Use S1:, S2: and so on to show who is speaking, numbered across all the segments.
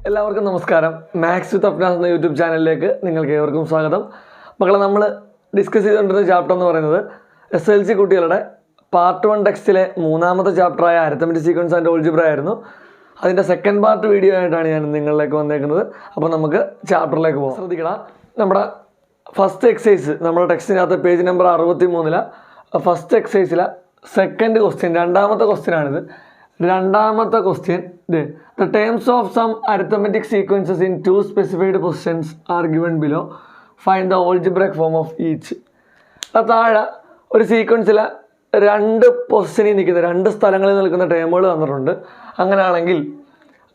S1: എല്ലാവർക്കും നമസ്കാരം. മാത്സ് വിത്ത് അഫ്നാസ് എന്ന യൂട്യൂബ് ചാനലിലേക്ക് നിങ്ങൾക്ക് ഏവർക്കും സ്വാഗതം. മക്കളെ, നമ്മൾ ഡിസ്കസ് ചെയ്തുകൊണ്ടിരുന്ന ചാപ്റ്റർ എന്ന് പറയുന്നത് SLC കുട്ടികളുടെ പാർട്ട് 1 ടെക്സ്റ്റിലെ മൂന്നാമത്തെ ചാപ്റ്ററായ അരിത്തമെറ്റിക് സീക്വൻസ് ആൻഡ് ഓൾജിബ്ര ആയിരുന്നു. അതിൻ്റെ സെക്കൻഡ് പാർട്ട് വീഡിയോ ആയിട്ടാണ് ഞാൻ നിങ്ങളിലേക്ക് വന്നേക്കുന്നത്. അപ്പോൾ നമുക്ക് ചാപ്റ്ററിലേക്ക് പോകാം. ശ്രദ്ധിക്കണം, നമ്മുടെ ഫസ്റ്റ് എക്സസൈസ് നമ്മുടെ ടെക്സ്റ്റിനകത്ത് പേജ് നമ്പർ 63 ഫസ്റ്റ് എക്സസൈസിലെ സെക്കൻഡ് ക്വസ്റ്റ്യൻ, രണ്ടാമത്തെ ക്വസ്റ്റ്യനാണിത്. രണ്ടാമത്തെ question, the terms of some arithmetic sequences in two specified positions are given below. Find the algebraic form of each. താഴെ ഒരു സീക്വൻസിലെ രണ്ട് പൊസിഷനിൽ നിൽക്കുന്ന രണ്ട് സ്ഥലങ്ങളിൽ നിൽക്കുന്ന ടേമുകൾ തന്നിട്ടുണ്ട്. അങ്ങനെയാണെങ്കിൽ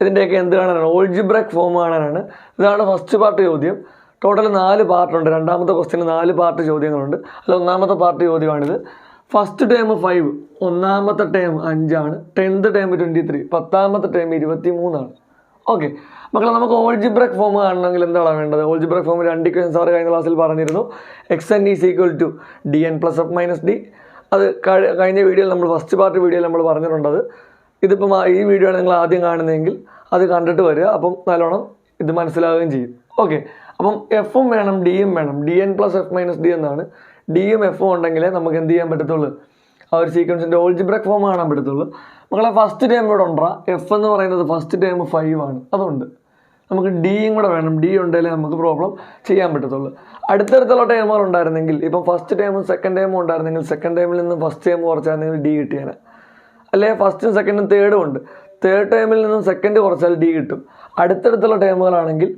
S1: ഇതിൻ്റെയൊക്കെ എന്ത് കാണാനാണ്? ഓൾജിബ്രൈക് ഫോം കാണാനാണ്. ഇതാണ് ഫസ്റ്റ് പാർട്ട് ചോദ്യം. ടോട്ടൽ 4 പാർട്ടുണ്ട്. രണ്ടാമത്തെ ക്വസ്റ്റ്യന് 4 പാർട്ട് ചോദ്യങ്ങളുണ്ട്. അല്ല, ഒന്നാമത്തെ പാർട്ട് ചോദ്യമാണിത്. ഫസ്റ്റ് ടേം 5, ഒന്നാമത്തെ ടേം 5 ആണ്. 10th ടേം 23, 10th ടേം 23 ആണ്. ഓക്കെ മക്കളെ, നമുക്ക് ഓൾജിബ്രൈക് ഫോം കാണണമെങ്കിൽ എന്താണ് വേണ്ടത്? ഓൾജിബ്രൈക് ഫോം 2 ഇക്വേഷൻസ് സാറ് കഴിഞ്ഞ ക്ലാസ്സിൽ പറഞ്ഞിരുന്നു. xn is equal to dn plus f minus d. അത് കഴിഞ്ഞ വീഡിയോയിൽ നമ്മൾ ഫസ്റ്റ് പാർട്ട് വീഡിയോയിൽ നമ്മൾ പറഞ്ഞിട്ടുണ്ടത്. ഇതിപ്പം ഈ വീഡിയോ ആണ് നിങ്ങൾ ആദ്യം കാണുന്നതെങ്കിൽ അത് കണ്ടിട്ട് വരിക. അപ്പം നല്ലോണം ഇത് മനസ്സിലാവുകയും ചെയ്യും. ഓക്കെ, അപ്പം എഫും വേണം ഡിയും വേണം. dn plus f minus d എന്നാണ്. ഡിയും എഫും ഉണ്ടെങ്കിലേ നമുക്ക് എന്ത് ചെയ്യാൻ പറ്റത്തുള്ളൂ? ആ ഒരു സീക്വൻസിൻ്റെ ഓൾജിബ്രൈക് ഫോം കാണാൻ പറ്റത്തുള്ളൂ. മക്കളെ, ഫസ്റ്റ് ടേം ഇവിടെ ഉണ്ടാ. എഫ് എന്ന് പറയുന്നത് ഫസ്റ്റ് ടേം 5 ആണ്. അതുകൊണ്ട് നമുക്ക് ഡിയും കൂടെ വേണം. ഡി ഉണ്ടെങ്കിലേ നമുക്ക് പ്രോബ്ലം ചെയ്യാൻ പറ്റത്തുള്ളൂ. അടുത്തടുത്തുള്ള ടേമുകൾ ഉണ്ടായിരുന്നെങ്കിൽ, ഇപ്പം ഫസ്റ്റ് ടേമും സെക്കൻഡ് ടേമും ഉണ്ടായിരുന്നെങ്കിൽ സെക്കൻഡ് ടേമിൽ നിന്ന് ഫസ്റ്റ് ടേം കുറച്ചായിരുന്നെങ്കിൽ ഡി കിട്ടിയാണ്. അല്ലെങ്കിൽ ഫസ്റ്റും സെക്കൻഡും തേർഡും ഉണ്ട്. തേർഡ് ടേമിൽ നിന്നും സെക്കൻഡ് കുറച്ചാൽ ഡി കിട്ടും. അടുത്തടുത്തുള്ള ടേമുകളാണെങ്കിൽ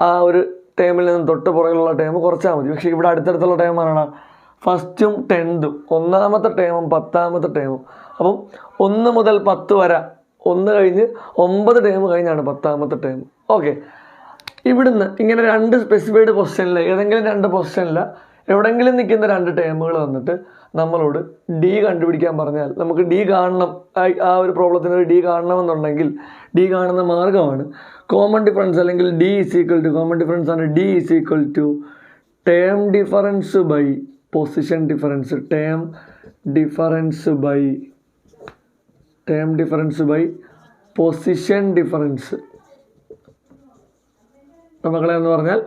S1: ആ ഒരു ടേമിൽ നിന്നും തൊട്ട് പുറകിലുള്ള ടേം കുറച്ചാൽ മതി. പക്ഷേ ഇവിടെ അടുത്തടുത്തുള്ള ടേമാണ് ഫസ്റ്റും 10th, ഒന്നാമത്തെ ടേമും 10th ടേമും. അപ്പം 1 മുതൽ 10 വരെ, 1 കഴിഞ്ഞ് 9 ടേം കഴിഞ്ഞാണ് 10th ടേം. ഓക്കെ, ഇവിടുന്ന് ഇങ്ങനെ 2 സ്പെസിഫൈഡ് പൊസിഷനിൽ, ഏതെങ്കിലും 2 പൊസിഷനിൽ എവിടെയെങ്കിലും നിൽക്കുന്ന 2 ടേമുകൾ വന്നിട്ട് നമ്മളോട് ഡി കണ്ടുപിടിക്കാൻ പറഞ്ഞാൽ നമുക്ക് ഡി കാണണം. ആ ഒരു പ്രോബ്ലത്തിന് ഒരു ഡി കാണണമെന്നുണ്ടെങ്കിൽ ഡി കാണുന്ന മാർഗ്ഗമാണ് കോമൺ ഡിഫറൻസ്, അല്ലെങ്കിൽ D is equal to, common difference ആണ് D is equal to term difference by position difference. Term difference by position difference. മക്കളെ എന്ന് പറഞ്ഞാൽ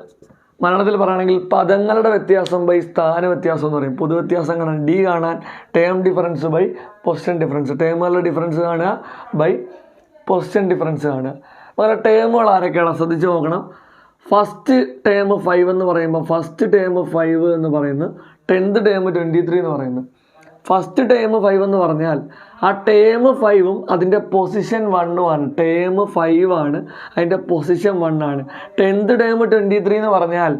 S1: മലയാളത്തിൽ പറയുകയാണെങ്കിൽ പദങ്ങളുടെ വ്യത്യാസം ബൈ സ്ഥാന വ്യത്യാസം എന്ന് പറയും. പൊതുവ്യത്യാസം കാണാൻ ഡി കാണാൻ term difference by position difference. ടേമുകളുടെ ഡിഫറൻസ് കാണുക ബൈ പൊസിഷൻ ഡിഫറൻസ് കാണുക. അങ്ങനെ ടേമുകൾ ആരൊക്കെയാണ് ശ്രദ്ധിച്ച് നോക്കണം. ഫസ്റ്റ് ടേം 5 എന്ന് പറയുമ്പോൾ ഫസ്റ്റ് ടേം 5 എന്ന് പറയുന്നത് 10th ടേം 23 എന്ന് പറയുന്നത്. ഫസ്റ്റ് ടേം 5 എന്ന് പറഞ്ഞാൽ ആ ടേം 5ഉം അതിൻ്റെ പൊസിഷൻ 1ഉം ആണ്. ടേം 5 ആണ്, അതിൻ്റെ പൊസിഷൻ 1 ആണ്. 10th ടേം 23 എന്ന് പറഞ്ഞാൽ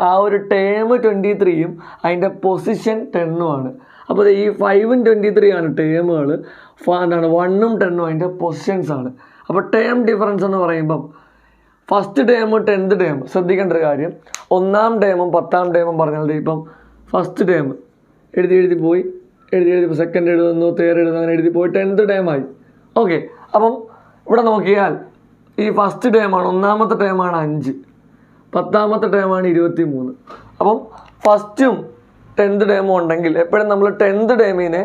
S1: ആ ഒരു ടേം 23യും അതിൻ്റെ പൊസിഷൻ 10ഉം ആണ്. അപ്പോൾ ഈ 5ഉം 23 ആണ് ടേമുകൾ. എന്താണ് 1ഉം 10ഉം അതിൻ്റെ പൊസിഷൻസ് ആണ്. അപ്പോൾ ടേം ഡിഫറൻസ് എന്ന് പറയുമ്പം ഫസ്റ്റ് ടേമും 10th ടേം ശ്രദ്ധിക്കേണ്ട ഒരു കാര്യം, 1ാം ടേമും 10ാം ടേമും പറഞ്ഞാൽ ഇപ്പം ഫസ്റ്റ് ടേം എഴുതി പോയി, എഴുതി സെക്കൻഡ് എഴുതുന്നു, തേർഡ് എഴുതുന്നു, അങ്ങനെ എഴുതി പോയി 10th ടേമായി. ഓക്കെ, അപ്പം ഇവിടെ നോക്കിയാൽ ഈ ഫസ്റ്റ് ടേമാണ്, 1ാമത്തെ ടേമാണ് 5, 10ാമത്തെ ടേമാണ് 23. അപ്പം ഫസ്റ്റും 10th ടേമും ഉണ്ടെങ്കിൽ എപ്പോഴും നമ്മൾ 10th ടേമിനെ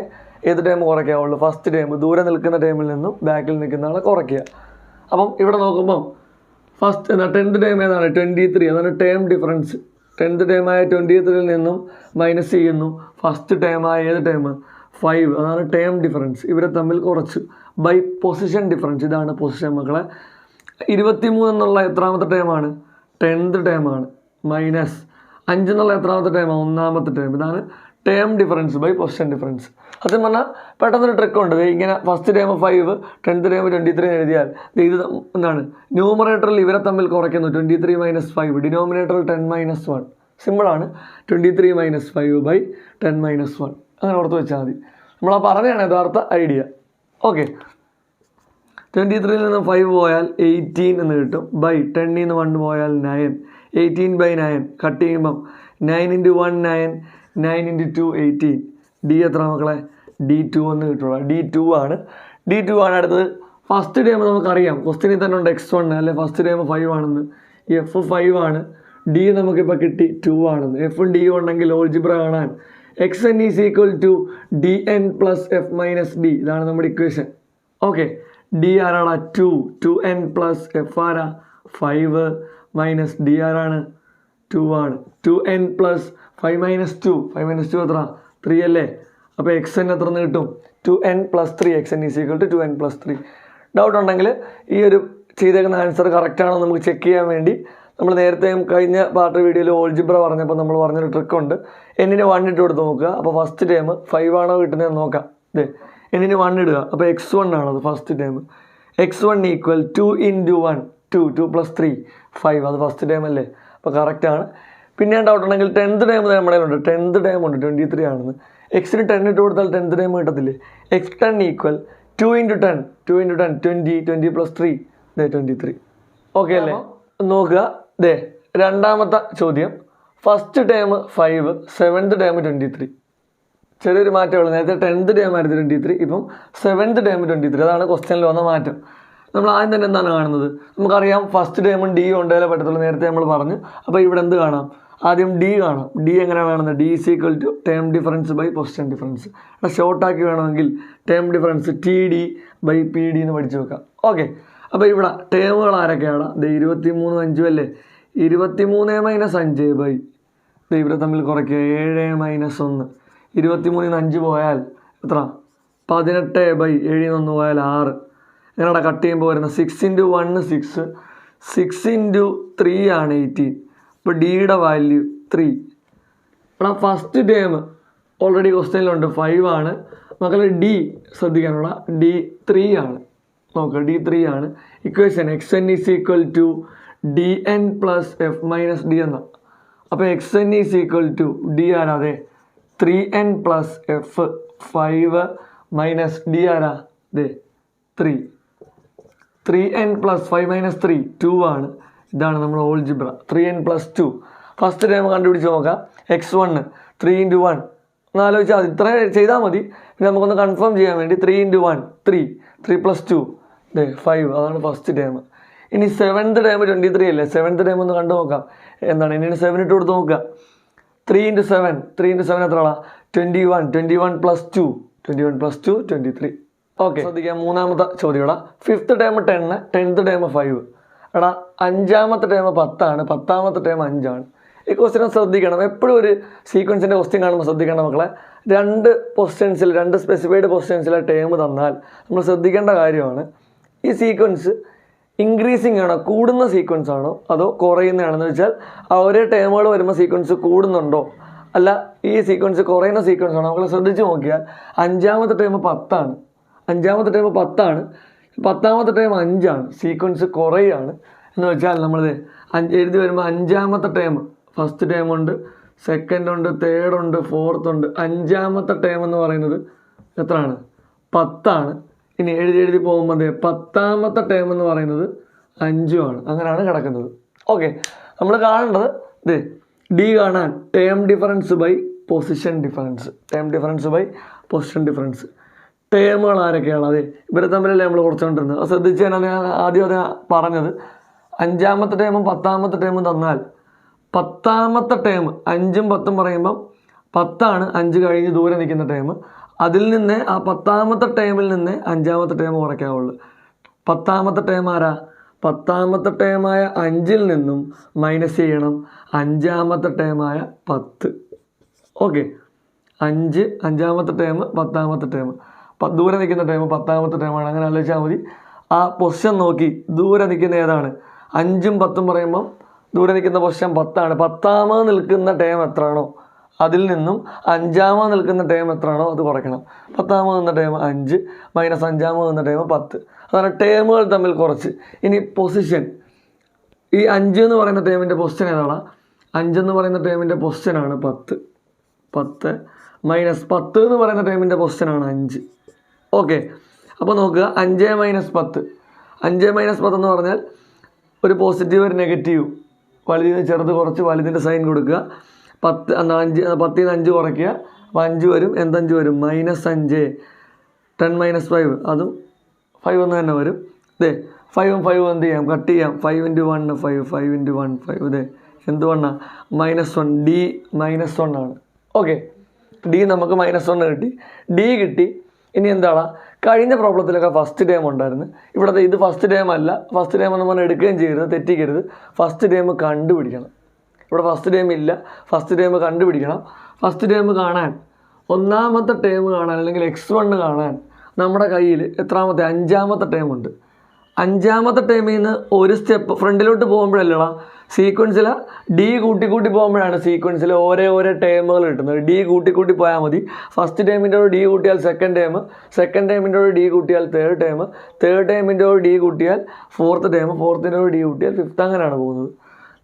S1: ഏത് ടേം കുറയ്ക്കാവുള്ളൂ? ഫസ്റ്റ് ടേം, ദൂരെ നിൽക്കുന്ന ടേമിൽ നിന്നും ബാക്കിൽ നിൽക്കുന്ന ആളെ കുറയ്ക്കുക. അപ്പം ഇവിടെ നോക്കുമ്പം ഫസ്റ്റ് 10th ടേം ഏതാണ്? 23. അതാണ് ടേം ഡിഫറൻസ്. 10th ടേമായ 23ൽ നിന്നും മൈനസ് ചെയ്യുന്നു. ഫസ്റ്റ് ടേമായ ഏത് ടേം? 5. അതാണ് ടേം ഡിഫറൻസ്. ഇവരെ തമ്മിൽ കുറച്ച് ബൈ പൊസിഷൻ ഡിഫറൻസ്. ഇതാണ് പൊസിഷൻ. മക്കളെ, 23 എന്നുള്ള എത്രാമത്തെ ടേമാണ്? 10th ടേമാണ്. മൈനസ് 5 എന്നുള്ള എത്രാമത്തെ ടേമാണ്? 1ാമത്തെ ടേം. ഇതാണ് term difference by position difference. സത്യം പറഞ്ഞാൽ പെട്ടെന്നൊരു ട്രിക്കുണ്ട്. ഇങ്ങനെ ഫസ്റ്റ് ടേം 5, 10th ടേം 23 എഴുതിയാൽ ഇത് എന്താണ്? ന്യൂമറേറ്ററിൽ ഇവരെ തമ്മിൽ കുറയ്ക്കുന്നു. 23 - 5. ഡിനോമിനേറ്ററിൽ 10 - 1. സിമ്പിളാണ്. 23 - 5 ബൈ 10 - 1. അങ്ങനെ ഓർത്ത് വെച്ചാൽ മതി. നമ്മൾ ആ പറഞ്ഞതാണ് യഥാർത്ഥ ഐഡിയ. ഓക്കെ, 23ൽ നിന്ന് 5 പോയാൽ 18 എന്ന് കിട്ടും. ബൈ 10ൽ നിന്ന് 1 പോയാൽ 9. 18/9 കട്ട് ചെയ്യുമ്പം 9 × 1 9, 9 × 2 18. ഡി എത്ര മക്കളെ? D2 എന്ന് കിട്ടുള്ളൂ. D2 ആണ്. അടുത്തത് ഫസ്റ്റ് ടേം നമുക്കറിയാം. ക്വസ്റ്റ്യനിൽ തന്നെ ഉണ്ട് x1, അല്ലെ ഫസ്റ്റ് ടേം 5 ആണെന്ന്. എഫ് 5 ആണ്. ഡി നമുക്കിപ്പോൾ കിട്ടി 2 ആണെന്ന്. എഫും ഡിയും ഉണ്ടെങ്കിൽ ഓൾജിബ്ര കാണാൻ xn is equal to dn plus f minus d. ഇതാണ് നമ്മുടെ ഇക്വേഷൻ. ഓക്കെ, ഡി ആരാണ് 2n പ്ലസ് എഫ് ആരാ 5 മൈനസ് ഡി ആരാണ് 2 ആണ്. 2n പ്ലസ് 5 മൈനസ് 2 എത്ര 3 അല്ലേ? അപ്പോൾ എക്സ് എൻ എത്ര എന്ന് കിട്ടും? 2n plus 3. X n is equal to 2n plus 3. Doubt ഉണ്ടെങ്കിൽ ഈ ഒരു ചെയ്തേക്കുന്ന ആൻസർ കറക്റ്റാണോ നമുക്ക് ചെക്ക് ചെയ്യാൻ വേണ്ടി നമ്മൾ നേരത്തെ കഴിഞ്ഞ പാർട്ട് വീഡിയോയിൽ ഓൾജിബ്ര പറഞ്ഞപ്പോൾ നമ്മൾ പറഞ്ഞൊരു ട്രിക്കുണ്ട്. എന്നിന് 1 ഇട്ട് കൊടുത്ത് നോക്കുക. അപ്പോൾ ഫസ്റ്റ് ടൈം 5 ആണോ കിട്ടുന്നതെന്ന് നോക്കാം. ഇതേ എന്നിന് 1 ഇടുക. അപ്പോൾ x1 ആണത് first time. x1 equal 2 into 1 2 plus 3 5. അത് ഫസ്റ്റ് ടൈം അല്ലേ? അപ്പോൾ കറക്റ്റാണ്. പിന്നെ ഡൗട്ട് ഉണ്ടെങ്കിൽ 10th ടൈം നമ്മുടെ ഉണ്ട്. 10th ടൈം ഉണ്ട് 23 ആണെന്ന്. എക്സിന് 10 ഇട്ട് കൊടുത്താൽ 10th ടൈം കിട്ടത്തില്ലേ? x10 equal 2 into 10 20 plus 3 23. Okay അല്ലേ? നോക്കുക. ദേ രണ്ടാമത്തെ ചോദ്യം. First term 5 7th term 23. ചെറിയൊരു മാറ്റമുള്ളൂ. നേരത്തെ 10th ടൈം ആയിരുന്നു 23, ഇപ്പം 7th ടൈം 23. അതാണ് ക്വസ്റ്റ്യനിൽ വന്ന മാറ്റം. നമ്മൾ ആദ്യം തന്നെ എന്താണ് കാണുന്നത്? നമുക്കറിയാം ഫസ്റ്റ് ടൈമും ഡി ഉണ്ടല്ലേ പറ്റത്തുള്ളൂ. നേരത്തെ നമ്മൾ പറഞ്ഞു. അപ്പോൾ ഇവിടെ എന്ത് കാണാം? ആദ്യം ഡി കാണാം. ഡി എങ്ങനെയാണ് കാണുന്നത്? D is equal to term difference by position difference. അവിടെ ഷോർട്ടാക്കി വേണമെങ്കിൽ term difference TD by PD എന്ന് പഠിച്ചു വെക്കാം. ഓക്കെ. അപ്പോൾ ഇവിടെ ടേമുകൾ ആരൊക്കെയാണ്? 23 5 അല്ലേ? 23 മൈനസ് 5 ബൈ ഇവരെ തമ്മിൽ കുറയ്ക്കുക 7 മൈനസ് 1. 23 5 പോയാൽ എത്ര? 18 ബൈ 7 1 പോയാൽ 6. ഇങ്ങനെ കട്ട് ചെയ്യുമ്പോൾ വരുന്ന 6 ഇൻറ്റു 1 6 6 ഇൻറ്റു 3 ആണ് 18. ഇപ്പോൾ ഡിയുടെ വാല്യൂ 3. ഇവിടെ ഫസ്റ്റ് ടേം ഓൾറെഡി ക്വസ്റ്റ്യനിലുണ്ട് 5 ആണ്. മക്കളെ ഡി ശ്രദ്ധിക്കാനുള്ള ഡി 3 ആണ്. നോക്കുക ഡി 3 ആണ്. Equation xn is equal to dn plus F minus d എന്ന. അപ്പോൾ xn is equal to d ആരാ? അതെ 3n plus F 5 minus D ആരാ? അതെ 3. 3n പ്ലസ് 5 മൈനസ് 3 2 ആണ്. ഇതാണ് നമ്മൾ algebra. 3n plus 2 first time കണ്ടുപിടിച്ച് നോക്കാം. x1 3 ഇൻറ്റു 1 ഒന്ന് ആലോചിച്ചാൽ ഇത്ര ചെയ്താൽ മതി. പിന്നെ നമുക്കൊന്ന് കൺഫേം ചെയ്യാൻ വേണ്ടി 3 ഇൻറ്റു 1 3 പ്ലസ് 2 5. അതാണ് ഫസ്റ്റ് ടൈം. ഇനി 7th ടൈം 23 അല്ലേ? 7th ടൈം ഒന്ന് കണ്ടു നോക്കാം. എന്താണ്? ഇനി 7 ഇട്ട് കൊടുത്ത് നോക്കുക. 3 ഇൻറ്റു 7 എത്രയാണ്? 21 പ്ലസ് 2 23. ഓക്കെ. ശ്രദ്ധിക്കാം. മൂന്നാമത്തെ ചോദ്യം ഇവിടെ. 5th time 10 10th time 5. എടാ 5ാമത്തെ ടൈം 10 ആണ്. 10ാമത്തെ ടൈം 5 ആണ്. ഈ ക്വസ്റ്റ്യൻ ശ്രദ്ധിക്കണം. എപ്പോഴും ഒരു സീക്വൻസിൻ്റെ ക്വസ്റ്റ്യൻ കാണുമ്പോൾ ശ്രദ്ധിക്കണം മക്കളെ. 2 പൊസിഷൻസിൽ 2 സ്പെസിഫൈഡ് പൊസിഷൻസിലെ ടേം തന്നാൽ നമ്മൾ ശ്രദ്ധിക്കേണ്ട കാര്യമാണ് ഈ സീക്വൻസ് ഇൻക്രീസിങ് ആണോ, കൂടുന്ന സീക്വൻസ് ആണോ അതോ കുറയുന്നതാണെന്ന് വെച്ചാൽ ആ ഒരേ ടേമുകൾ വരുമ്പോൾ സീക്വൻസ് കൂടുന്നുണ്ടോ അല്ല ഈ സീക്വൻസ് കുറയുന്ന സീക്വൻസ് ആണോ? നമ്മൾ ശ്രദ്ധിച്ച് നോക്കിയാൽ 5ാമത്തെ ടൈം 10 ആണ്. 5ാമത്തെ ടൈം 10 ആണ്. 10ാമത്തെ ടൈം 5 ആണ്. സീക്വൻസ് കുറയാണ് എന്ന് വെച്ചാൽ നമ്മൾ എഴുതി വരുമ്പോൾ 5ാമത്തെ ടൈം ഫസ്റ്റ് ടൈം ഉണ്ട്, സെക്കൻഡ് ഉണ്ട്, തേർഡ് ഉണ്ട്, ഫോർത്ത് ഉണ്ട്. 5ാമത്തെ ടൈം എന്ന് പറയുന്നത് എത്രയാണ്? 10 ആണ്. ഇനി എഴുതി പോകുമ്പോൾ 10ാമത്തെ ടൈം എന്ന് പറയുന്നത് 5 ആണ്. അങ്ങനെയാണ് കിടക്കുന്നത്. ഓക്കെ. നമ്മൾ കാണേണ്ടത് ഡി കാണാൻ term difference by position difference. Term difference by position difference. ടേമുകൾ ആരൊക്കെയാണ്? അതെ ഇവരെ തമ്മിലല്ലേ നമ്മൾ കുറച്ചുകൊണ്ടിരുന്നത്. അത് ശ്രദ്ധിച്ച് ഞാൻ ആദ്യം അത് പറഞ്ഞത്. 5ാമത്തെ ടൈമും 10ാമത്തെ ടൈമും തന്നാൽ 10ാമത്തെ ടൈം 5ഉം 10ഉം പറയുമ്പം 10 ആണ് 5 കഴിഞ്ഞ് ദൂരെ നിൽക്കുന്ന ടൈം. അതിൽ നിന്ന് ആ 10ാമത്തെ ടൈമിൽ നിന്ന് 5ാമത്തെ ടൈം കുറയ്ക്കാവുള്ളൂ. 10ാമത്തെ ടൈം ആരാ? 10ാമത്തെ ടൈമായ 5ൽ നിന്നും മൈനസ് ചെയ്യണം 5ാമത്തെ ടൈമായ 10. ഓക്കെ. 5ാമത്തെ ടൈം 10ാമത്തെ ടൈം ദൂരെ നിൽക്കുന്ന ടൈം 10ാമത്തെ ടൈമാണ്. അങ്ങനെ ആലോചിച്ചാൽ മതി. ആ പൊസിഷൻ നോക്കി ദൂരെ നിൽക്കുന്ന ഏതാണ്? 5ഉം 10ഉം പറയുമ്പം ദൂരെ നിൽക്കുന്ന പൊസിഷൻ 10 ആണ്. 10ാമത് നിൽക്കുന്ന ടൈം എത്രയാണോ അതിൽ നിന്നും 5ാമത് നിൽക്കുന്ന ടൈം എത്രയാണോ അത് കുറയ്ക്കണം. 10ാമത് നിന്ന ടൈം 5 മൈനസ് 5ാമത് നിന്ന ടൈം 10. അതാണ് ടേമുകൾ തമ്മിൽ കുറച്ച്. ഇനി പൊസിഷൻ. ഈ 5 എന്ന് പറയുന്ന ടൈമിൻ്റെ പൊസിഷൻ ഏതാണ്? 5 എന്ന് പറയുന്ന ടൈമിൻ്റെ പൊസിഷനാണ് 10 മൈനസ് 10 എന്ന് പറയുന്ന ടൈമിൻ്റെ പൊസിഷനാണ് 5. ഓക്കെ. അപ്പോൾ നോക്കുക 5 മൈനസ് 10. 5 മൈനസ് 10 എന്ന് പറഞ്ഞാൽ ഒരു പോസിറ്റീവ് ഒരു നെഗറ്റീവ്. വലുതിന് ചെറുത് കുറച്ച് വലുതിൻ്റെ സൈൻ കൊടുക്കുക. 10 10ൽ നിന്ന് 5 കുറയ്ക്കുക. അപ്പോൾ 5 വരും. എന്തഞ്ച് വരും? -5. 10 മൈനസ് 5 അതും 5 എന്ന് തന്നെ വരും. 5ഉം 5ഉം എന്ത് ചെയ്യാം? കട്ട് ചെയ്യാം. 5 ഇൻറ്റു 1 5 5 ഇൻറ്റു 1 5. എന്തുകൊണ്ടാണ്? -1. ഡി -1 ആണ്. ഓക്കെ. ഡി നമുക്ക് -1 കിട്ടി. ഡി കിട്ടി. ഇനി എന്താണ്? കഴിഞ്ഞ പ്രോബ്ലത്തിലൊക്കെ ഫസ്റ്റ് ടേം ഉണ്ടായിരുന്നു. ഇവിടുത്തെ ഇത് ഫസ്റ്റ് ടേം അല്ല. ഫസ്റ്റ് ടേം എന്ന് പറഞ്ഞാൽ എടുക്കുകയും ചെയ്യരുത്, തെറ്റിക്കരുത്. ഫസ്റ്റ് ടേം കണ്ടുപിടിക്കണം. ഇവിടെ ഫസ്റ്റ് ടേം ഇല്ല. ഫസ്റ്റ് ടേം കണ്ടുപിടിക്കണം. ഫസ്റ്റ് ടേം കാണാൻ, ഒന്നാമത്തെ ടേം കാണാൻ അല്ലെങ്കിൽ x1 കാണാൻ നമ്മുടെ കയ്യിൽ എത്രാമത്തെ, അഞ്ചാമത്തെ ടേം ഉണ്ട്. അഞ്ചാമത്തെ ടേമിൽ നിന്ന് ഒരു സ്റ്റെപ്പ് ഫ്രണ്ടിലോട്ട് പോകുമ്പോഴല്ലടാ സീക്വൻസിൽ ഡി കൂട്ടി പോകുമ്പോഴാണ് സീക്വൻസിൽ ഓരോ ടേമുകൾ കിട്ടുന്നത്. ഡി കൂട്ടി പോയാൽ മതി. ഫസ്റ്റ് ടേമിൻ്റെ ഒരു ഡി കൂട്ടിയാൽ സെക്കൻഡ് ടേം, സെക്കൻഡ് ടേമിൻ്റെ ഒരു ഡി കൂട്ടിയാൽ തേർഡ് ടേം, തേർഡ് ടേമിൻ്റെ ഒരു ഡി കൂട്ടിയാൽ ഫോർത്ത് ടേം, ഫോർത്തിൻ്റെ ഒരു ഡി കൂട്ടിയാൽ ഫിഫ്ത്ത്, അങ്ങനെയാണ് പോകുന്നത്.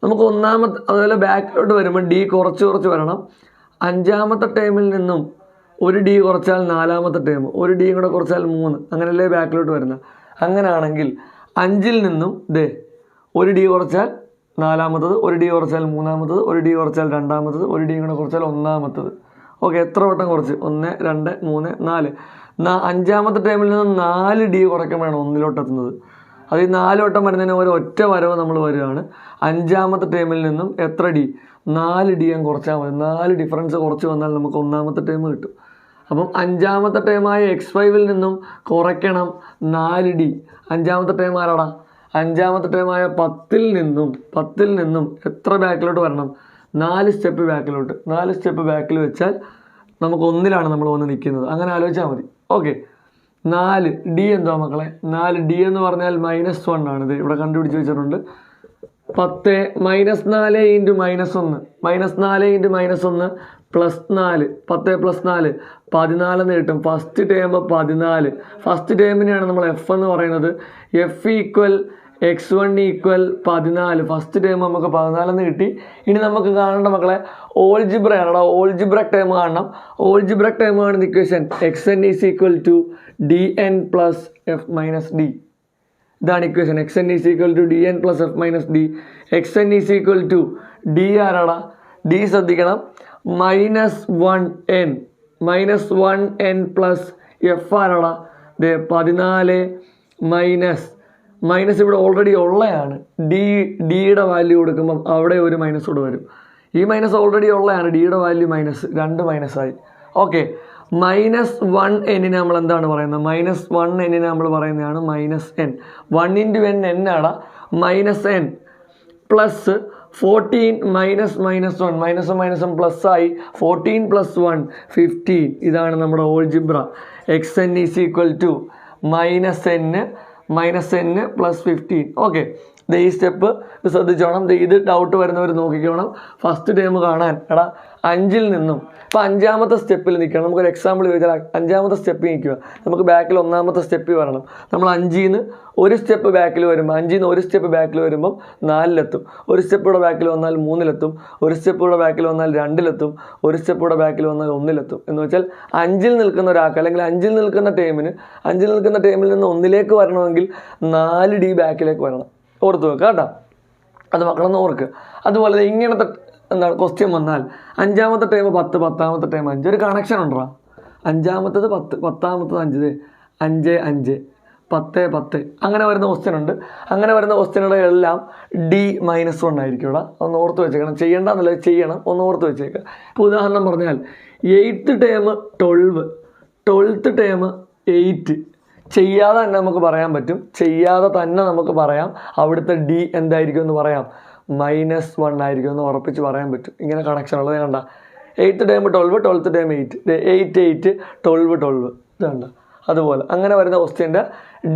S1: നമുക്ക് ഒന്നാമത്തെ അതുപോലെ ബാക്കിലോട്ട് വരുമ്പോൾ ഡി കുറച്ച് വരണം. അഞ്ചാമത്തെ ടേമിൽ നിന്നും ഒരു ഡി കുറച്ചാൽ നാലാമത്തെ ടേം, ഒരു ഡി കൂടെ കുറച്ചാൽ 3, അങ്ങനെയല്ലേ ബാക്കിലോട്ട് വരുന്നത്. അങ്ങനെയാണെങ്കിൽ 5ൽ നിന്നും ഒരു ഡി കുറച്ചാൽ നാലാമത്തത്, ഒരു ഡി കുറച്ചാൽ മൂന്നാമത്തത്, ഒരു ഡി കുറച്ചാൽ രണ്ടാമത്തത്, ഒരു ഡി കൂടെ കുറച്ചാൽ ഒന്നാമത്തത്. ഓക്കെ, എത്ര വട്ടം കുറച്ച്? 1 2 3 4. അഞ്ചാമത്തെ ടേമിൽ നിന്നും 4 ഡി കുറയ്ക്കുമ്പോഴാണ് 1 എത്തുന്നത്. അത് ഈ 4 വട്ടം വരുന്നതിന് ഒരു ഒറ്റ വരവ് നമ്മൾ വരികയാണ്. അഞ്ചാമത്തെ ടേമിൽ നിന്നും എത്ര ഡി? 4 ഡി അങ്ങ് കുറച്ചാൽ മതി. 4 ഡിഫറൻസ് കുറച്ച് വന്നാൽ നമുക്ക് ഒന്നാമത്തെ ടേം കിട്ടും. അപ്പം അഞ്ചാമത്തെ ടേമായ x5ൽ നിന്നും കുറയ്ക്കണം 4 ഡി. അഞ്ചാമത്തെ ടേം ആരാടാ? അഞ്ചാമത്തെ ടേമായ 10ൽ നിന്നും എത്ര ബാക്കിലോട്ട് വരണം? 4 സ്റ്റെപ്പ് ബാക്കിലോട്ട്. 4 സ്റ്റെപ്പ് ബാക്കിൽ വെച്ചാൽ നമുക്ക് 1ലാണ് നമ്മൾ വന്ന് നിൽക്കുന്നത്. അങ്ങനെ ആലോചിച്ചാൽ മതി. ഓക്കെ, 4 ഡി എന്തോ മക്കളെ? 4 ഡി എന്ന് പറഞ്ഞാൽ -1 ആണ്. ഇത് ഇവിടെ കണ്ടുപിടിച്ച് വെച്ചിട്ടുണ്ട്. 10 -4 ഇൻറ്റു -1, -4 ഇൻറ്റു -1 +4, 10 + 4 14 എന്ന് കിട്ടും. First term 14. ഫസ്റ്റ് ടേമിനെയാണ് നമ്മൾ എഫ് എന്ന് പറയുന്നത്. F equal x1 equal 14. First term നമുക്ക് 14 എന്ന് കിട്ടി. ഇനി നമുക്ക് കാണേണ്ട മക്കളെ ഓൾജിബ്രയാണ്. ഓൾജിബ്രക് ടേം കാണണം. ഓൾജിബ്രക് ടേം കാണുന്ന equation xn is equal to dn plus F minus D. ഇതാണ് equation. xn is equal to dn plus F minus D. xn is equal to D ആരാടാ? ഡി ശ്രദ്ധിക്കണം, -1n പ്ലസ് എഫ് ആരാടാ? 14 minus ഇവിടെ already ഉള്ളതാണ്. ഡിയുടെ value കൊടുക്കുമ്പം അവിടെ ഒരു മൈനസ് കൂടെ വരും. ഈ മൈനസ് ഓൾറെഡി ഉള്ളതാണ്. ഡിയുടെ വാല്യൂ രണ്ട് മൈനസായി. ഓക്കെ, -1n നമ്മൾ എന്താണ് പറയുന്നത്? -1n നമ്മൾ പറയുന്നതാണ് -n. 1 × n ആടാ, -n പ്ലസ് 14 -1 പ്ലസ് ആയി 14 + 1 15. ഇതാണ് നമ്മുടെ algebra. xn is equal to -n plus 15. Okay, ഈ സ്റ്റെപ്പ് ശ്രദ്ധിച്ചോണം. ഇത് ഡൗട്ട് വരുന്നവർ നോക്കിക്കോണം. ഫസ്റ്റ് ടേം കാണാൻ 5ൽ നിന്നും ഇപ്പോൾ 5ാമത്തെ സ്റ്റെപ്പിൽ നിൽക്കണം. നമുക്കൊരു എക്സാമ്പിൾ ചോദിച്ചാൽ 5ാമത്തെ സ്റ്റെപ്പിൽ നിൽക്കുക. നമുക്ക് ബാക്കിൽ 1ാമത്തെ സ്റ്റെപ്പിൽ വരണം. നമ്മൾ 5ൽ നിന്ന് ഒരു സ്റ്റെപ്പ് ബാക്കിൽ വരുമ്പോൾ 5ൽ നിന്ന് ഒരു സ്റ്റെപ്പ് ബാക്കിൽ വരുമ്പം 4ലെത്തും. ഒരു സ്റ്റെപ്പ് കൂടെ ബാക്കിൽ വന്നാൽ 3ലെത്തും. ഒരു സ്റ്റെപ്പ് കൂടെ ബാക്കിൽ വന്നാൽ 2ലെത്തും. ഒരു സ്റ്റെപ്പ് കൂടെ ബാക്കിൽ വന്നാൽ 1ലെത്തും. എന്ന് വെച്ചാൽ 5ൽ നിൽക്കുന്ന ഒരാൾക്ക് അല്ലെങ്കിൽ 5ൽ നിൽക്കുന്ന ടേമിൽ നിന്ന് 1ലേക്ക് വരണമെങ്കിൽ 4 ഡി ബാക്കിലേക്ക് വരണം. ഓർത്ത് വെക്കുക കേട്ടോ, അത് മക്കളൊന്ന് ഓർക്കുക. അതുപോലെ ഇങ്ങനത്തെ ക്വസ്റ്റ്യൻ വന്നാൽ 5ാമത്തെ ടൈം 10, 10ാമത്തെ ടൈം 5, ഒരു കണക്ഷൻ ഉണ്ടോ? 5ാമത്തത് 10, 10ാമത്തത് 5, 5 5 10 10 അങ്ങനെ വരുന്ന ക്വസ്റ്റ്യൻ ഉണ്ട്. അങ്ങനെ വരുന്ന ക്വസ്റ്റ്യനുകളെല്ലാം D-1 ആയിരിക്കും. ഇവിടെ ഒന്ന് ഓർത്ത് വെച്ചേക്കണം. ചെയ്യേണ്ടെന്നല്ല, ചെയ്യണം, ഒന്ന് ഓർത്ത് വെച്ചേക്കുക. ഇപ്പോൾ ഉദാഹരണം പറഞ്ഞാൽ 8th ടേം 12, 12th ടേം 8. ചെയ്യാതെ തന്നെ നമുക്ക് പറയാൻ പറ്റും. ചെയ്യാതെ തന്നെ നമുക്ക് പറയാം അവിടുത്തെ ഡി എന്തായിരിക്കും എന്ന് പറയാം, -1 ആയിരിക്കും എന്ന് ഉറപ്പിച്ച് പറയാൻ പറ്റും. ഇങ്ങനെ കണക്ഷൻ ഉള്ളത് കണ്ട. 8th ടേം 12, 12th ടേം 8, 8 8 12 12 ഇത് കണ്ട. അതുപോലെ അങ്ങനെ വരുന്ന ക്വസ്റ്റ്യൻ്റെ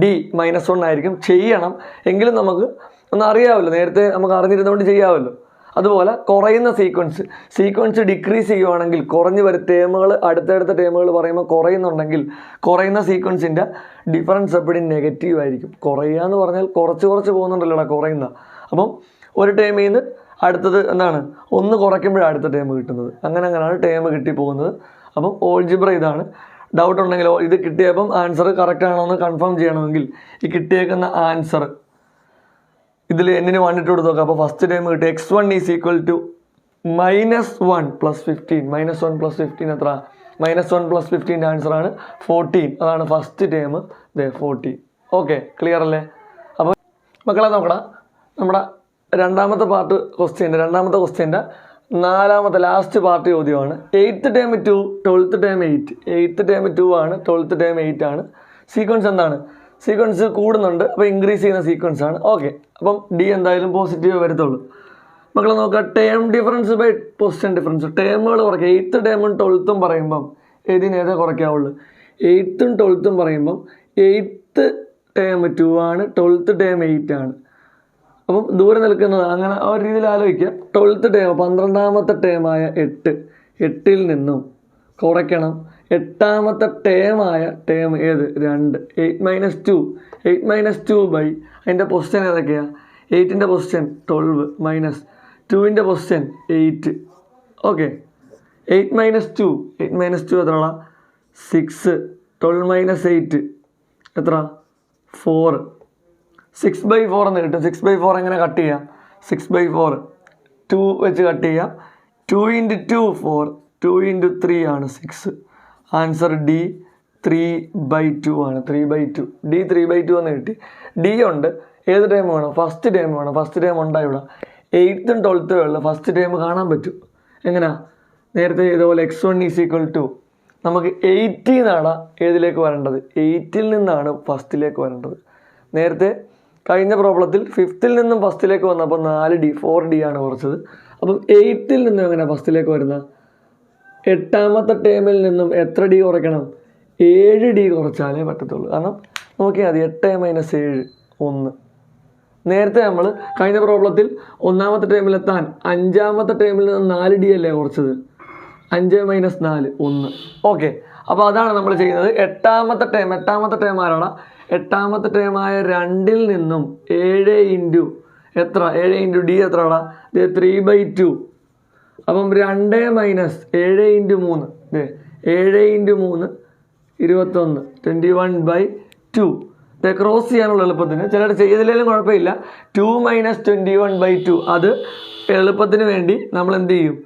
S1: D-1 ആയിരിക്കും. ചെയ്യണം എങ്കിലും നമുക്ക് ഒന്ന് അറിയാമല്ലോ, നേരത്തെ നമുക്ക് അറിഞ്ഞിരുന്നതുകൊണ്ട് ചെയ്യാമല്ലോ. അതുപോലെ കുറയുന്ന സീക്വൻസ് ഡിക്രീസ് ചെയ്യുവാണെങ്കിൽ കുറഞ്ഞ് വരും ടേമുകൾ, അടുത്തടുത്ത ടേമുകൾ പറയുമ്പോൾ കുറയുന്നുണ്ടെങ്കിൽ കുറയുന്ന സീക്വൻസിൻ്റെ ഡിഫറൻസ് എപ്പോഴും നെഗറ്റീവ് ആയിരിക്കും. കുറയുക എന്ന് പറഞ്ഞാൽ കുറച്ച് പോകുന്നുണ്ടല്ലോടാ കുറയുന്ന. അപ്പം ഒരു ടേമിൽ നിന്ന് അടുത്തത് എന്താണ്, 1 കുറയ്ക്കുമ്പോഴാണ് അടുത്ത ടേം കിട്ടുന്നത്. അങ്ങനെയാണ് ടേം കിട്ടിപ്പോകുന്നത്. അപ്പം ഓൾജിബ്ര ഇതാണ്. ഡൗട്ട് ഉണ്ടെങ്കിൽ ഇത് കിട്ടിയപ്പം ആൻസർ കറക്റ്റ് ആണോ എന്ന് കൺഫേം ചെയ്യണമെങ്കിൽ ഈ കിട്ടിയേക്കുന്ന ആൻസർ ഇതിൽ എന്നിന് 1 ഇട്ട് കൊടുത്ത് നോക്കാം. അപ്പോൾ ഫസ്റ്റ് ടൈം കിട്ടി x1 ഈസ് ഈക്വൽ ടു -1 + 15. -1 + 15 എത്ര? -1 + 15 ആൻസറാണ് 14. അതാണ് ഫസ്റ്റ് ടൈം 14. ഓക്കെ, ക്ലിയർ അല്ലേ? അപ്പോൾ മക്കളെ നോക്കണം, നമ്മുടെ രണ്ടാമത്തെ ക്വസ്റ്റ്യൻ്റെ 4ാമത്തെ ലാസ്റ്റ് പാർട്ട് ചോദ്യമാണ്. 8th term 2, 12th term 8. 8th term 2 ആണ്, 12th ടേം 8 ആണ്. സീക്വൻസ് എന്താണ്? സീക്വൻസ് കൂടുന്നുണ്ട്, അപ്പോൾ ഇൻക്രീസ് ചെയ്യുന്ന സീക്വൻസ് ആണ്. ഓക്കെ, അപ്പം ഡി എന്തായാലും പോസിറ്റീവ് വരത്തുള്ളൂ. മക്കളെ നോക്കുക, term difference by position difference. ടേമുകൾ കുറയ്ക്കുക. 8th ടേമും 12th പറയുമ്പം ഏതിനേതേ കുറയ്ക്കാവുള്ളൂ? 8th ഉം 12th പറയുമ്പം 8th ടേം 2 ആണ്, 12th ടേം 8 ആണ്. അപ്പം ദൂരെ നിൽക്കുന്നത് അങ്ങനെ ആ ഒരു രീതിയിൽ ആലോചിക്കുക. 12th ടേം 12ാമത്തെ ടേമായ 8ൽ നിന്നും കുറയ്ക്കണം 8ാമത്തെ ടേമായ ടേം ഏത്? 2. 8 - 2 ബൈ അതിൻ്റെ പൊസിഷൻ ഏതൊക്കെയാണ്? 8ൻ്റെ പൊസിഷൻ 12 മൈനസ് 2ൻ്റെ പൊസിഷൻ 8. ഓക്കെ, 8 - 2 എത്രയാണ്? 6. 12 - 8 എത്ര? 4. 6/4 എന്ന് കിട്ടും. 6/4 എങ്ങനെ കട്ട് ചെയ്യാം? 6/4 2 വെച്ച് കട്ട് ചെയ്യാം. 2 × 2 4, 2 × 3 ആണ് 6. ആൻസർ ഡി 3/2 ആണ്. 3/2. ഡി 3/2 എന്ന് കിട്ടി. ഡി ഉണ്ട്. ഏത് ടൈം വേണം? ഫസ്റ്റ് ടൈം വേണം. ഫസ്റ്റ് ടൈം ഉണ്ടായി ഇവിടെ. 8th ഉം 12th ഉള്ള ഫസ്റ്റ് ടൈം കാണാൻ പറ്റും. എങ്ങനെയാ? നേരത്തെ ഇതുപോലെ x1 = നമുക്ക് 80 നിന്നാണ് ഏതിലേക്ക് വരേണ്ടത്? 8ൽ നിന്നാണ് ഫസ്റ്റിലേക്ക് വരേണ്ടത്. നേരത്തെ കഴിഞ്ഞ പ്രോബ്ലത്തിൽ 5th നിന്നും ഫസ്റ്റിലേക്ക് വന്നപ്പോൾ 4D 4D ആണ് കുറച്ചത്. അപ്പം 8ൽ നിന്നും എങ്ങനെ ഫസ്റ്റിലേക്ക് വരുന്നത്? 8ാമത്തെ ടേമിൽ നിന്നും എത്ര ഡി കുറയ്ക്കണം? 7D കുറച്ചാലേ പറ്റത്തുള്ളൂ. കാരണം നോക്കിയാൽ മതി, 8 - 7 1. നേരത്തെ നമ്മൾ കഴിഞ്ഞ പ്രോബ്ലത്തിൽ 1ാമത്തെ ടേമിലെത്താൻ 5ാമത്തെ ടേമിൽ നിന്ന് 4D അല്ലേ കുറച്ചത്? 5 - 4 1. ഓക്കെ, അപ്പോൾ അതാണ് നമ്മൾ ചെയ്യുന്നത്. 8ാമത്തെ ടേം ആരാണ്? 8ാമത്തെ ടേമായ 2ൽ നിന്നും 7 × എത്ര? 7 × D എത്രയാണ്? 3/2. അപ്പം 2 - 7 × 3 7 × 3 21 21/2. ക്രോസ് ചെയ്യാനുള്ള എളുപ്പത്തിന് ചിലർ ചെയ്തില്ലെങ്കിലും കുഴപ്പമില്ല. 2 - 21/2 അത് എളുപ്പത്തിന് വേണ്ടി നമ്മൾ എന്ത് ചെയ്യും?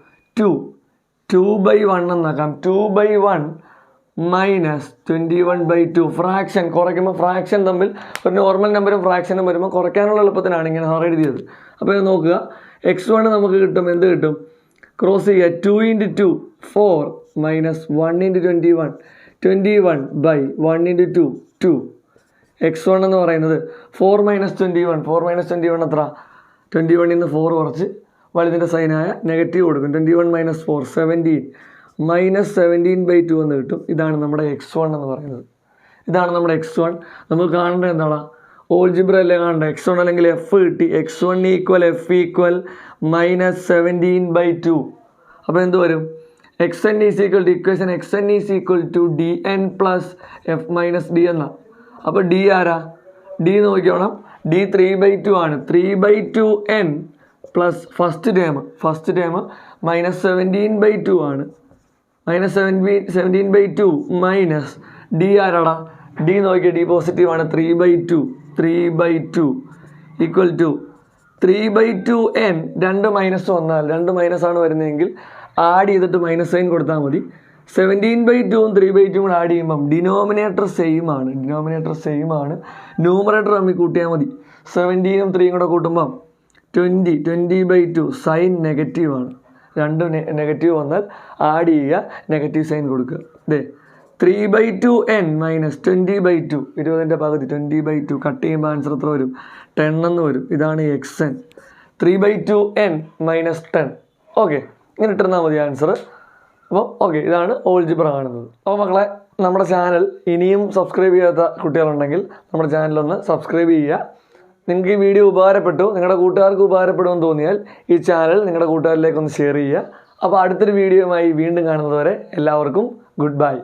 S1: 2/1 എന്നാക്കാം. 2/1 - 21/2. ഫ്രാക്ഷൻ കുറയ്ക്കുമ്പോൾ ഫ്രാക്ഷൻ തമ്മിൽ ഒരു നോർമൽ നമ്പറും ഫ്രാക്ഷനും വരുമ്പോൾ കുറയ്ക്കാനുള്ള എളുപ്പത്തിനാണ് ഇങ്ങനെ എഴുതിയത്. അപ്പോൾ ഇത് നോക്കുക, x1 നമുക്ക് കിട്ടും. എന്ത് കിട്ടും? ക്രോസ് ചെയ്യുക. 2 × 2 4 - 1 × 21 21/1 × 2 2. x1 എന്ന് പറയുന്നത് 4 - 21 4 - 21 എത്ര? 21ൽ നിന്ന് 4 കുറച്ച് വലുതിൻ്റെ സൈനായ നെഗറ്റീവ് കൊടുക്കും. 21 - 4 17 -17/2 എന്ന് കിട്ടും. ഇതാണ് നമ്മുടെ x1 എന്ന് പറയുന്നത്. ഇതാണ് നമ്മുടെ x1. നമുക്ക് കാണേണ്ടത് എന്താണ്? ഓൾജിബ്ര അല്ലേ കാണേണ്ടത്? x1 അല്ലെങ്കിൽ f കിട്ടി. x1 = f = -17/2. അപ്പോൾ എന്ത് വരും? xn equation xn = dn + f - d എന്ന. അപ്പോൾ d ആരാ? d നോക്കിക്കോണം. d 3/2 ആണ്. 3/2n പ്ലസ് ഫസ്റ്റ് ടേം -17/2 ആണ്. -17/2 മൈനസ് ഡി ആരാടാ? ഡി നോക്കിയാൽ ഡി പോസിറ്റീവ് ആണ്. 3/2 = 3/2n. 2 മൈനസ് വന്നാൽ 2 മൈനസ് ആണ് വരുന്നതെങ്കിൽ ആഡ് ചെയ്തിട്ട് മൈനസ് സൈൻ കൊടുത്താൽ മതി. 17/2 ഉം 3/2 കൂടെ ആഡ് ചെയ്യുമ്പം ഡിനോമിനേറ്റർ സെയിം ആണ്. ന്യൂമറേറ്റർ തമ്മിൽ കൂട്ടിയാൽ മതി. 17ഉം 3ഉം കൂടെ കൂട്ടുമ്പം 20/2. സൈൻ നെഗറ്റീവ് ആണ്. 2 നെഗറ്റീവ് വന്നാൽ ആഡ് ചെയ്യുക, നെഗറ്റീവ് സൈൻ കൊടുക്കുക. 3/2n - 20/2 20ൻ്റെ പകുതി 20/2 കട്ട് ചെയ്യുമ്പോൾ ആൻസർ എത്ര വരും? 10 എന്ന് വരും. ഇതാണ് xn. 3/2n - 10. ഓക്കെ, ഇങ്ങനെ ഇട്ടിരുന്നാൽ മതി ആൻസർ. അപ്പോൾ ഓക്കെ, ഇതാണ് ഓൾജിബ്ര കാണുന്നത്. അപ്പോൾ മക്കളെ, നമ്മുടെ ചാനൽ ഇനിയും സബ്സ്ക്രൈബ് ചെയ്യാത്ത കുട്ടികളുണ്ടെങ്കിൽ നമ്മുടെ ചാനലൊന്ന് സബ്സ്ക്രൈബ് ചെയ്യുക. നിങ്ങൾക്ക് ഈ വീഡിയോ ഉപകാരപ്പെട്ടു, നിങ്ങളുടെ കൂട്ടുകാർക്ക് ഉപകാരപ്പെടുമെന്ന് തോന്നിയാൽ ഈ ചാനൽ നിങ്ങളുടെ കൂട്ടുകാരിലേക്കൊന്ന് ഷെയർ ചെയ്യുക. അപ്പോൾ അടുത്തൊരു വീഡിയോയുമായി വീണ്ടും കാണുന്നതുവരെ എല്ലാവർക്കും ഗുഡ് ബൈ.